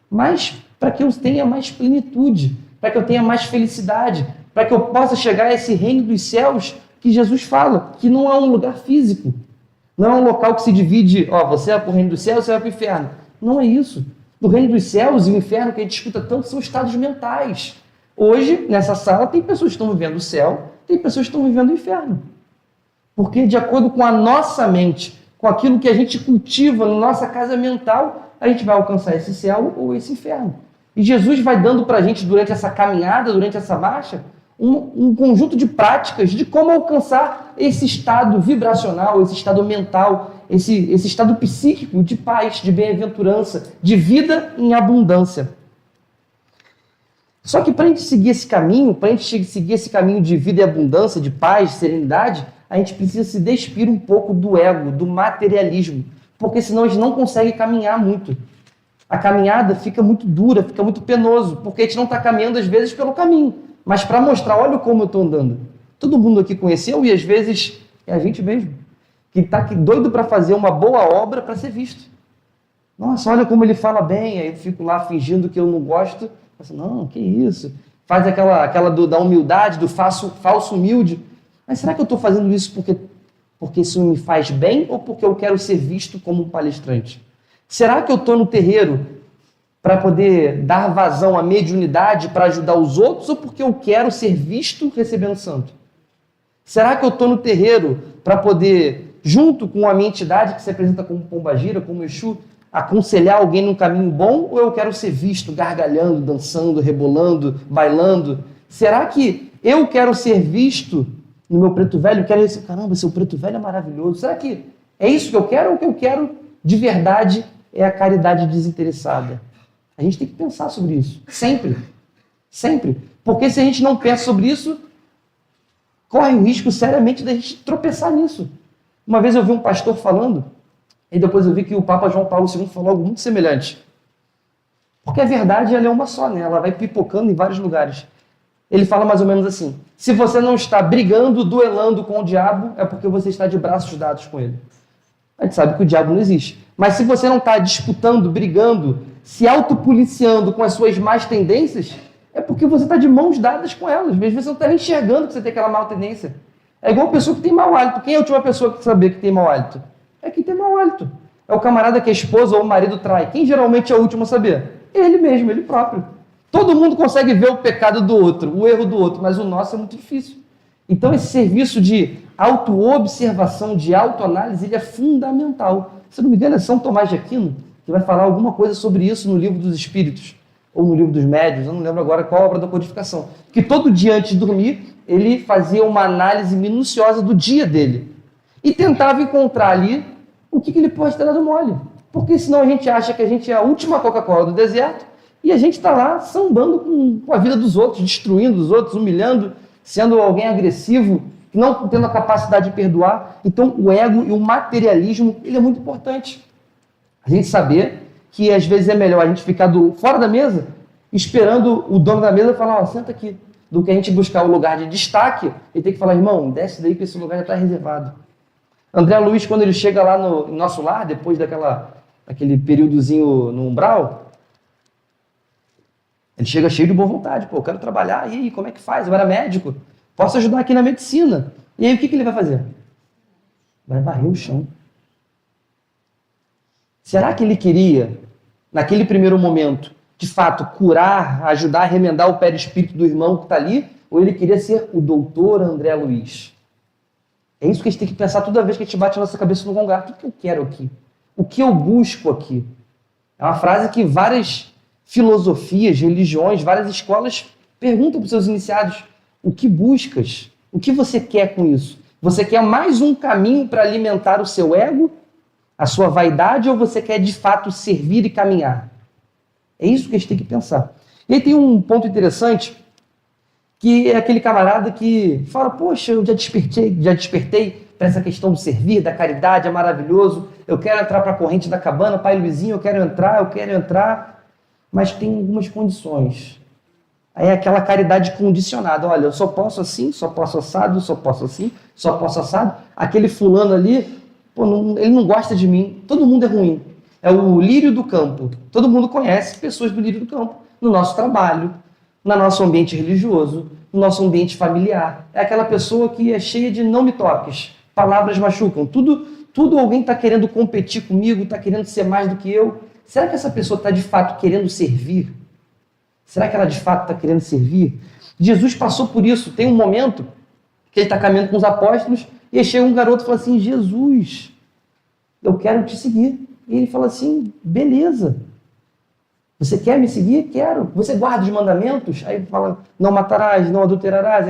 Mas para que eu tenha mais plenitude, para que eu tenha mais felicidade, para que eu possa chegar a esse reino dos céus que Jesus fala, que não é um lugar físico. Não é um local que se divide, você vai para o reino dos céus, você vai para o inferno. Não é isso. No reino dos céus e o inferno que a gente escuta tanto são estados mentais. Hoje, nessa sala, tem pessoas que estão vivendo o céu, tem pessoas que estão vivendo o inferno. Porque de acordo com a nossa mente, com aquilo que a gente cultiva na nossa casa mental, a gente vai alcançar esse céu ou esse inferno. E Jesus vai dando para a gente, durante essa caminhada, durante essa marcha, um conjunto de práticas de como alcançar esse estado vibracional, esse estado mental, esse estado psíquico de paz, de bem-aventurança, de vida em abundância. Só que para a gente seguir esse caminho, de vida e abundância, de paz, de serenidade, a gente precisa se despir um pouco do ego, do materialismo, porque senão a gente não consegue caminhar muito. A caminhada fica muito dura, fica muito penoso, porque a gente não está caminhando às vezes pelo caminho, mas para mostrar, olha como eu estou andando. Todo mundo aqui conheceu e às vezes é a gente mesmo, que está doido para fazer uma boa obra para ser visto. Nossa, olha como ele fala bem, aí eu fico lá fingindo que eu não gosto. Não, que isso? Faz aquela da humildade, do falso humilde. Mas será que eu estou fazendo isso porque isso me faz bem ou porque eu quero ser visto como um palestrante? Será que eu estou no terreiro para poder dar vazão à mediunidade para ajudar os outros ou porque eu quero ser visto recebendo santo? Será que eu estou no terreiro para poder, junto com a minha entidade que se apresenta como Pombagira, como Exu, aconselhar alguém num caminho bom ou eu quero ser visto gargalhando, dançando, rebolando, bailando? Será que eu quero ser visto no meu preto velho? Eu quero esse, caramba, seu preto velho é maravilhoso. Será que é isso que eu quero ou que eu quero de verdade é a caridade desinteressada. A gente tem que pensar sobre isso, sempre. Sempre. Porque se a gente não pensa sobre isso, corre o risco seriamente da gente tropeçar nisso. Uma vez eu vi um pastor falando, e depois eu vi que o Papa João Paulo II falou algo muito semelhante. Porque a verdade ela é uma só, né? Ela vai pipocando em vários lugares. Ele fala mais ou menos assim: se você não está brigando, duelando com o diabo, é porque você está de braços dados com ele. A gente sabe que o diabo não existe. Mas se você não está disputando, brigando, se autopoliciando com as suas más tendências, é porque você está de mãos dadas com elas. Às vezes você não está nem enxergando que você tem aquela má tendência. É igual a pessoa que tem mau hálito. Quem é a última pessoa que saber que tem mau hálito? É quem tem mau hálito. É o camarada que a esposa ou o marido trai. Quem geralmente é o último a saber? Ele mesmo, ele próprio. Todo mundo consegue ver o pecado do outro, o erro do outro, mas o nosso é muito difícil. Então esse serviço de autoobservação, de autoanálise, ele é fundamental. Se não me engano, é São Tomás de Aquino que vai falar alguma coisa sobre isso no Livro dos Espíritos, ou no Livro dos Médiuns, eu não lembro agora qual obra da codificação. Que todo dia antes de dormir, ele fazia uma análise minuciosa do dia dele e tentava encontrar ali o que ele pode ter dado mole. Porque senão a gente acha que a gente é a última Coca-Cola do deserto e a gente está lá sambando com a vida dos outros, destruindo os outros, humilhando, sendo alguém agressivo, não tendo a capacidade de perdoar. Então o ego e o materialismo, ele é muito importante. A gente saber que às vezes é melhor a gente ficar fora da mesa, esperando o dono da mesa falar, ó, senta aqui, do que a gente buscar o lugar de destaque e ter que falar, irmão, desce daí que esse lugar já está reservado. André Luiz, quando ele chega lá no nosso lar, depois daquele períodozinho no umbral, ele chega cheio de boa vontade. Pô, eu quero trabalhar, e aí, como é que faz? Eu era médico, posso ajudar aqui na medicina. E aí, o que ele vai fazer? Vai varrer o chão. Será que ele queria, naquele primeiro momento, de fato, curar, ajudar a remendar o perispírito do irmão que está ali? Ou ele queria ser o doutor André Luiz? É isso que a gente tem que pensar toda vez que a gente bate a nossa cabeça no gongar. O que eu quero aqui? O que eu busco aqui? É uma frase que várias filosofias, religiões, várias escolas perguntam para os seus iniciados: o que buscas? O que você quer com isso? Você quer mais um caminho para alimentar o seu ego, a sua vaidade, ou você quer de fato servir e caminhar? É isso que a gente tem que pensar. E aí tem um ponto interessante, que é aquele camarada que fala, poxa, eu já despertei para essa questão do servir, da caridade, é maravilhoso, eu quero entrar para a corrente da cabana, pai Luizinho, eu quero entrar, mas tem algumas condições. Aí é aquela caridade condicionada, olha, eu só posso assim, só posso assado, só posso assim, só posso assado. Aquele fulano ali, pô, ele não gosta de mim, todo mundo é ruim. É o lírio do campo. Todo mundo conhece pessoas do lírio do campo, no nosso trabalho, no nosso ambiente religioso, no nosso ambiente familiar. É aquela pessoa que é cheia de não me toques, palavras machucam, tudo alguém está querendo competir comigo, está querendo ser mais do que eu. Será que essa pessoa está de fato querendo servir? Será que ela de fato está querendo servir? Jesus passou por isso. Tem um momento que ele está caminhando com os apóstolos e aí chega um garoto e fala assim, Jesus, eu quero te seguir. E ele fala assim, beleza. Você quer me seguir? Quero. Você guarda os mandamentos? Aí fala, não matarás, não adulterarás,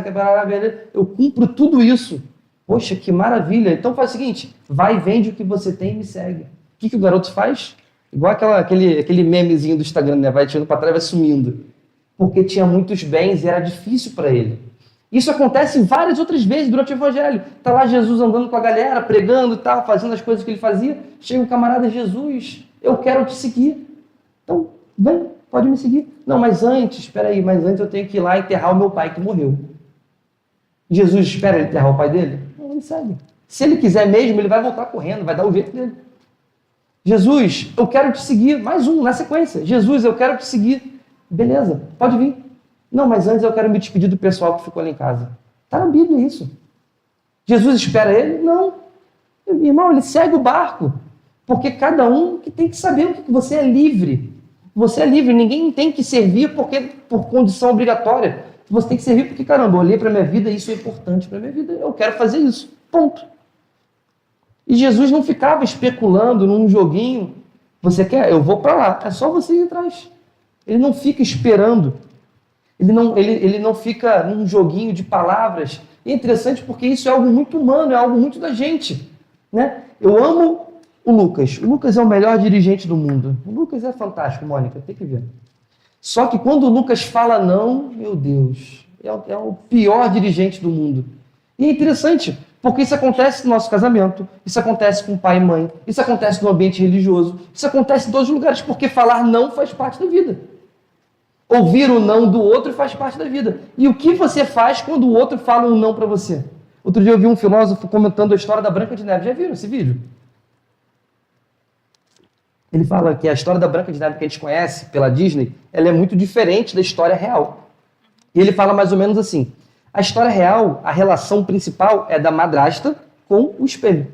eu cumpro tudo isso. Poxa, que maravilha. Então faz o seguinte, vai, vende o que você tem e me segue. O que o garoto faz? Igual aquele memezinho do Instagram, né? Vai tirando para trás e vai sumindo. Porque tinha muitos bens e era difícil para ele. Isso acontece várias outras vezes durante o Evangelho. Está lá Jesus andando com a galera, pregando e tal, fazendo as coisas que ele fazia. Chega um camarada, Jesus, eu quero te seguir. Então, vem, pode me seguir. Não, mas antes eu tenho que ir lá enterrar o meu pai que morreu. Jesus espera ele enterrar o pai dele? Não, ele segue. Se ele quiser mesmo, ele vai voltar correndo, vai dar o jeito dele. Jesus, eu quero te seguir. Mais um, na sequência. Jesus, eu quero te seguir. Beleza, pode vir. Não, mas antes eu quero me despedir do pessoal que ficou ali em casa. Está na Bíblia isso. Jesus espera ele? Não. Irmão, ele segue o barco. Porque cada um que tem que saber o que você é livre. Você é livre, ninguém tem que servir por condição obrigatória. Você tem que servir porque, caramba, eu olhei para a minha vida e isso é importante para a minha vida. Eu quero fazer isso. Ponto. E Jesus não ficava especulando num joguinho. Você quer? Eu vou para lá. É só você ir atrás. Ele não fica esperando. Ele não fica num joguinho de palavras. E é interessante porque isso é algo muito humano, é algo muito da gente. Né? Eu amo O Lucas. O Lucas é o melhor dirigente do mundo. O Lucas é fantástico, Mônica, tem que ver. Só que quando o Lucas fala não, meu Deus, é o pior dirigente do mundo. E é interessante, porque isso acontece no nosso casamento, isso acontece com pai e mãe, isso acontece no ambiente religioso, isso acontece em todos os lugares, porque falar não faz parte da vida. Ouvir o não do outro faz parte da vida. E o que você faz quando o outro fala um não para você? Outro dia eu vi um filósofo comentando a história da Branca de Neve. Já viram esse vídeo? Ele fala que a história da Branca de Neve que a gente conhece pela Disney, ela é muito diferente da história real. E ele fala mais ou menos assim: a história real, a relação principal é da madrasta com o espelho.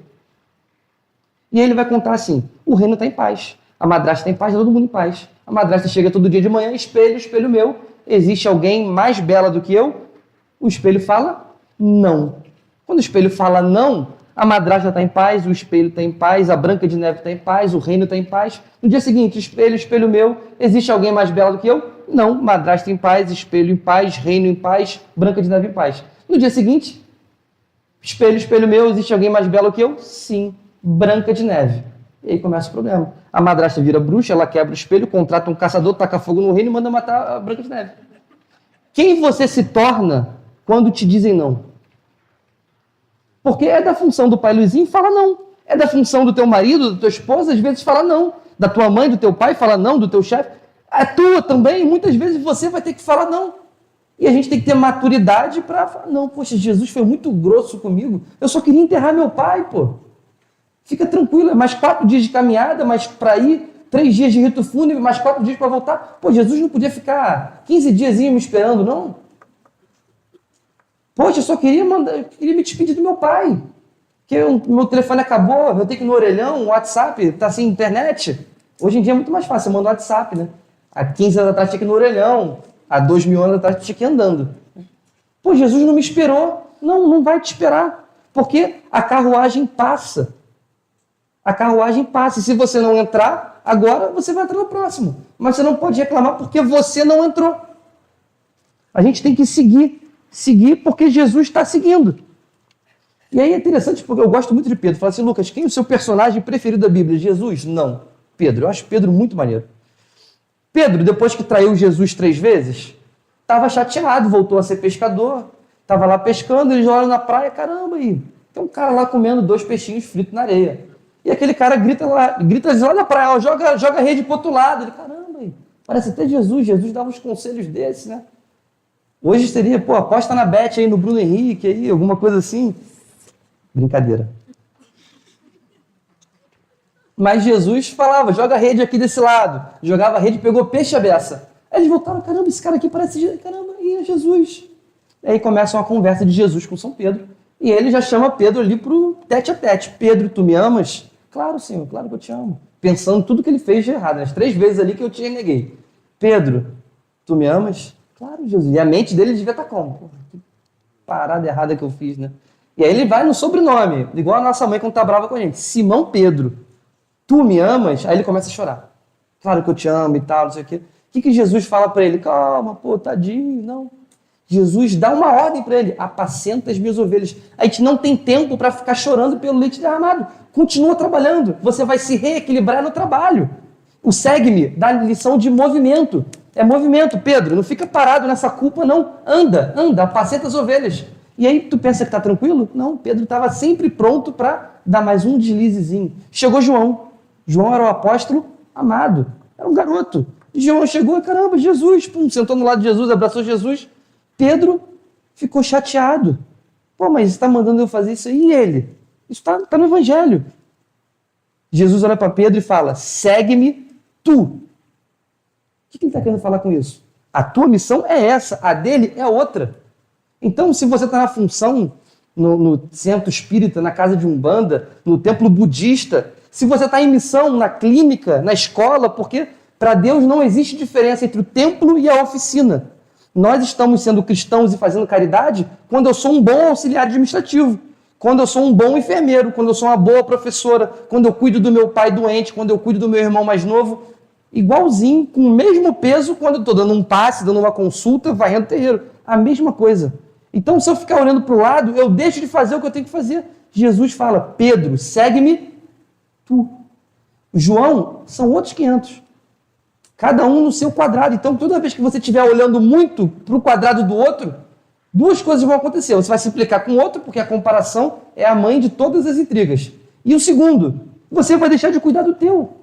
E aí ele vai contar assim: o reino está em paz, a madrasta está em paz, todo mundo em paz. A madrasta chega todo dia de manhã, espelho, espelho meu, existe alguém mais bela do que eu? O espelho fala não. Quando o espelho fala não, a madrasta está em paz, o espelho está em paz, a Branca de Neve está em paz, o reino está em paz. No dia seguinte, espelho, espelho meu, existe alguém mais bela do que eu? Não, madrasta em paz, espelho em paz, reino em paz, Branca de Neve em paz. No dia seguinte, espelho, espelho meu, existe alguém mais belo que eu? Sim, Branca de Neve. E aí começa o problema. A madrasta vira bruxa, ela quebra o espelho, contrata um caçador, taca fogo no reino e manda matar a Branca de Neve. Quem você se torna quando te dizem não? Porque é da função do pai Luizinho falar não. É da função do teu marido, da tua esposa, às vezes falar não. Da tua mãe, do teu pai, falar não, do teu chefe. É tua também, muitas vezes você vai ter que falar não. E a gente tem que ter maturidade para falar, não, poxa, Jesus foi muito grosso comigo. Eu só queria enterrar meu pai, pô. Fica tranquilo, é mais 4 dias de caminhada, mas para ir, 3 dias de rito fúnebre, mais 4 dias para voltar. Pô, Jesus não podia ficar 15 dias me esperando, não? Poxa, eu só queria me despedir do meu pai. Que meu telefone acabou, eu tenho que ir no orelhão, WhatsApp, tá sem internet. Hoje em dia é muito mais fácil, eu mando WhatsApp, né? Há 15 anos atrás tinha que ir no orelhão, há 2000 anos atrás tinha que ir andando. Pô, Jesus não me esperou. Não, não vai te esperar. Porque a carruagem passa. A carruagem passa. E se você não entrar, agora você vai entrar no próximo. Mas você não pode reclamar porque você não entrou. A gente tem que seguir porque Jesus está seguindo. E aí é interessante porque eu gosto muito de Pedro. Fala assim, Lucas, quem é o seu personagem preferido da Bíblia? Jesus? Não. Pedro. Eu acho Pedro muito maneiro. Pedro, depois que traiu Jesus 3 vezes, estava chateado, voltou a ser pescador, estava lá pescando, eles olham na praia, caramba, aí tem um cara lá comendo 2 peixinhos fritos na areia. E aquele cara grita assim, olha na praia, ó, joga a rede pro outro lado. Ele, caramba, aí parece até Jesus dava uns conselhos desses, né? Hoje seria, pô, aposta na Bet aí no Bruno Henrique, aí, alguma coisa assim. Brincadeira. Mas Jesus falava, joga a rede aqui desse lado. Jogava a rede, pegou peixe à beça. Aí eles voltaram, caramba, esse cara aqui parece, caramba, e é Jesus. Aí começa uma conversa de Jesus com São Pedro. E ele já chama Pedro ali pro tete a tete. Pedro, tu me amas? Claro, Senhor, claro que eu te amo. Pensando tudo que ele fez de errado, as 3 vezes ali que eu te reneguei. Pedro, tu me amas? Claro, Jesus. E a mente dele devia estar como? Pô, que parada errada que eu fiz, né? E aí ele vai no sobrenome, igual a nossa mãe quando tá brava com a gente. Simão Pedro, tu me amas? Aí ele começa a chorar. Claro que eu te amo e tal, não sei o quê. O que Jesus fala para ele? Calma, pô, tadinho, não. Jesus dá uma ordem para ele, apacenta as minhas ovelhas. A gente não tem tempo para ficar chorando pelo leite derramado. Continua trabalhando, você vai se reequilibrar no trabalho. O segue-me dá lição de movimento. É movimento, Pedro, não fica parado nessa culpa, não. Anda, apacenta as ovelhas. E aí, tu pensa que está tranquilo? Não, Pedro estava sempre pronto para dar mais um deslizezinho. Chegou João. João era o apóstolo amado, era um garoto. E João chegou e, caramba, Jesus, pum, sentou no lado de Jesus, abraçou Jesus. Pedro ficou chateado. Pô, mas está mandando eu fazer isso aí? E ele? Isso está no Evangelho. Jesus olha para Pedro e fala, segue-me tu. O que ele está querendo falar com isso? A tua missão é essa, a dele é outra. Então, se você está na função, no centro espírita, na casa de Umbanda, no templo budista, se você está em missão na clínica, na escola, porque para Deus não existe diferença entre o templo e a oficina. Nós estamos sendo cristãos e fazendo caridade quando eu sou um bom auxiliar administrativo, quando eu sou um bom enfermeiro, quando eu sou uma boa professora, quando eu cuido do meu pai doente, quando eu cuido do meu irmão mais novo, igualzinho, com o mesmo peso quando eu estou dando um passe, dando uma consulta, varrendo o terreiro. A mesma coisa. Então, se eu ficar olhando para o lado, eu deixo de fazer o que eu tenho que fazer. Jesus fala, Pedro, segue-me tu. João são outros 500. Cada um no seu quadrado. Então, toda vez que você estiver olhando muito para o quadrado do outro, duas coisas vão acontecer. Você vai se implicar com o outro, porque a comparação é a mãe de todas as intrigas. E o segundo, você vai deixar de cuidar do teu.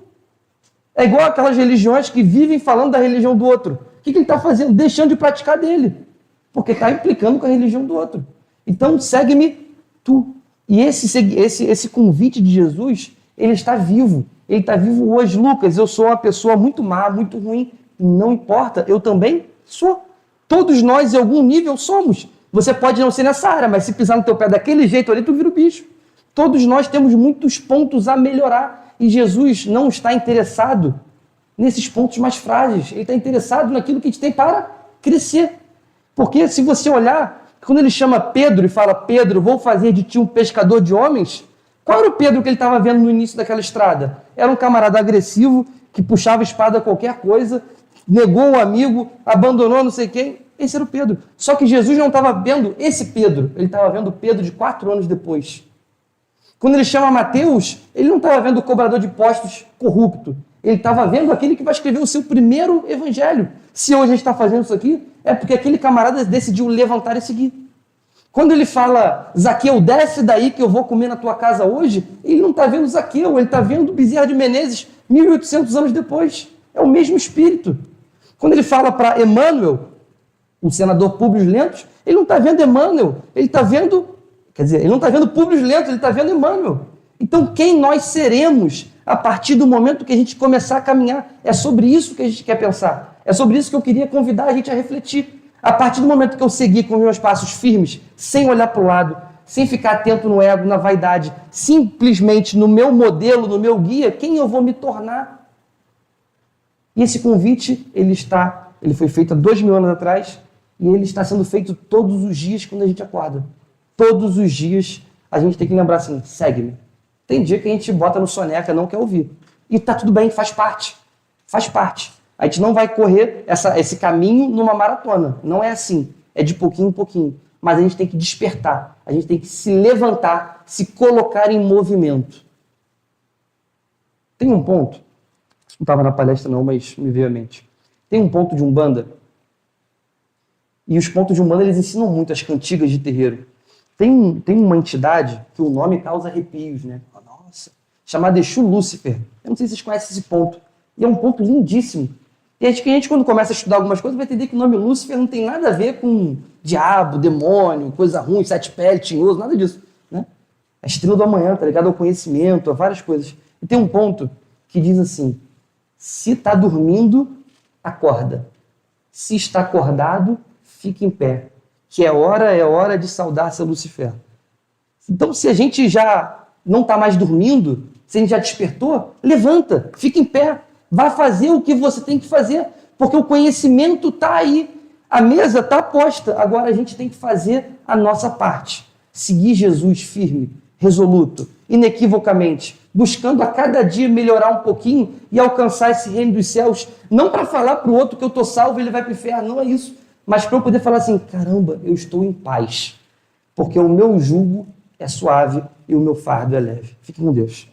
É igual aquelas religiões que vivem falando da religião do outro. O que ele está fazendo? Deixando de praticar dele. Porque está implicando com a religião do outro. Então, segue-me tu. E esse convite de Jesus, ele está vivo. Ele está vivo hoje. Lucas, eu sou uma pessoa muito má, muito ruim. Não importa, eu também sou. Todos nós, em algum nível, somos. Você pode não ser nessa área, mas se pisar no teu pé daquele jeito ali, tu vira o bicho. Todos nós temos muitos pontos a melhorar. E Jesus não está interessado nesses pontos mais frágeis. Ele está interessado naquilo que a gente tem para crescer. Porque se você olhar, quando ele chama Pedro e fala, Pedro, vou fazer de ti um pescador de homens, qual era o Pedro que ele estava vendo no início daquela estrada? Era um camarada agressivo, que puxava a espada a qualquer coisa, negou o amigo, abandonou não sei quem. Esse era o Pedro. Só que Jesus não estava vendo esse Pedro, ele estava vendo o Pedro de 4 anos depois. Quando ele chama Mateus, ele não estava vendo o cobrador de impostos corrupto. Ele estava vendo aquele que vai escrever o seu primeiro evangelho. Se hoje a gente está fazendo isso aqui, é porque aquele camarada decidiu levantar e seguir. Quando ele fala, Zaqueu, desce daí que eu vou comer na tua casa hoje, ele não está vendo Zaqueu, ele está vendo Bezerra de Menezes 1800 anos depois. É o mesmo espírito. Quando ele fala para Emmanuel, o senador Públio Lentulus, ele não está vendo Emmanuel, ele está vendo... Quer dizer, ele não está vendo Públio Lentulus, ele está vendo Emmanuel. Então, quem nós seremos a partir do momento que a gente começar a caminhar? É sobre isso que a gente quer pensar. É sobre isso que eu queria convidar a gente a refletir. A partir do momento que eu seguir com meus passos firmes, sem olhar para o lado, sem ficar atento no ego, na vaidade, simplesmente no meu modelo, no meu guia, quem eu vou me tornar? E esse convite, ele foi feito há 2000 anos atrás e ele está sendo feito todos os dias quando a gente acorda. Todos os dias a gente tem que lembrar assim, segue-me. Tem dia que a gente bota no soneca, não quer ouvir. E tá tudo bem, faz parte. Faz parte. A gente não vai correr esse caminho numa maratona. Não é assim. É de pouquinho em pouquinho. Mas a gente tem que despertar. A gente tem que se levantar, se colocar em movimento. Tem um ponto, não estava na palestra não, mas me veio à mente. Tem um ponto de Umbanda, e os pontos de Umbanda eles ensinam muito as cantigas de terreiro. Tem uma entidade que o nome causa arrepios, né? Nossa, chamada Exu Lúcifer. Eu não sei se vocês conhecem esse ponto. E é um ponto lindíssimo. E a gente, quando começa a estudar algumas coisas, vai entender que o nome Lúcifer não tem nada a ver com diabo, demônio, coisa ruim, sete pele, tinhoso, nada disso. Né? É a estrela do amanhã, tá ligado ao conhecimento, a várias coisas. E tem um ponto que diz assim, se está dormindo, acorda. Se está acordado, fica em pé. Que é hora de saudar seu Lucifer. Então, se a gente já não está mais dormindo, se a gente já despertou, levanta, fica em pé, vai fazer o que você tem que fazer, porque o conhecimento está aí, a mesa está posta, agora a gente tem que fazer a nossa parte. Seguir Jesus firme, resoluto, inequivocamente, buscando a cada dia melhorar um pouquinho e alcançar esse reino dos céus, não para falar para o outro que eu estou salvo e ele vai para o inferno, não é isso. Mas para eu poder falar assim, caramba, eu estou em paz, porque o meu jugo é suave e o meu fardo é leve. Fique com Deus.